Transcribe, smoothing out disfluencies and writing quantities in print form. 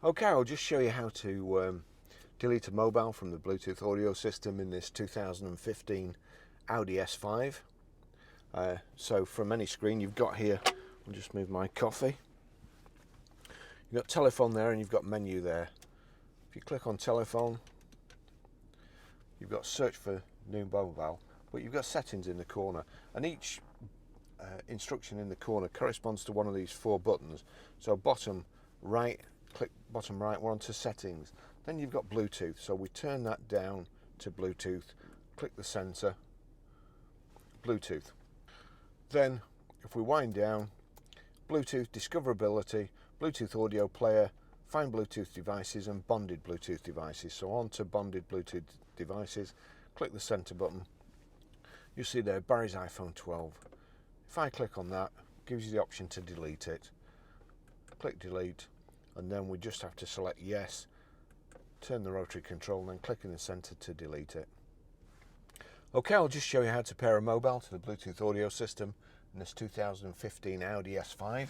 Okay, I'll just show you how to delete a mobile from the Bluetooth audio system in this 2015 Audi S5. So from any screen you've got here, I'll just move my coffee. You've got telephone there and you've got menu there. If you click on telephone, you've got search for new mobile, but you've got settings in the corner, and each instruction in the corner corresponds to one of these four buttons. So bottom right, click bottom right, we're onto settings. Then you've got Bluetooth, so we turn that down to Bluetooth, click the center, Bluetooth. Then if we wind down, Bluetooth discoverability, Bluetooth audio player, find Bluetooth devices and bonded Bluetooth devices. So on to bonded Bluetooth devices, click the center button. You see there Barry's iPhone 12. If I click on that, it gives you the option to delete it. Click delete, and then we just have to select yes, turn the rotary control, and then click in the center to delete it. Okay, I'll just show you how to pair a mobile to the Bluetooth audio system in this 2015 Audi S5.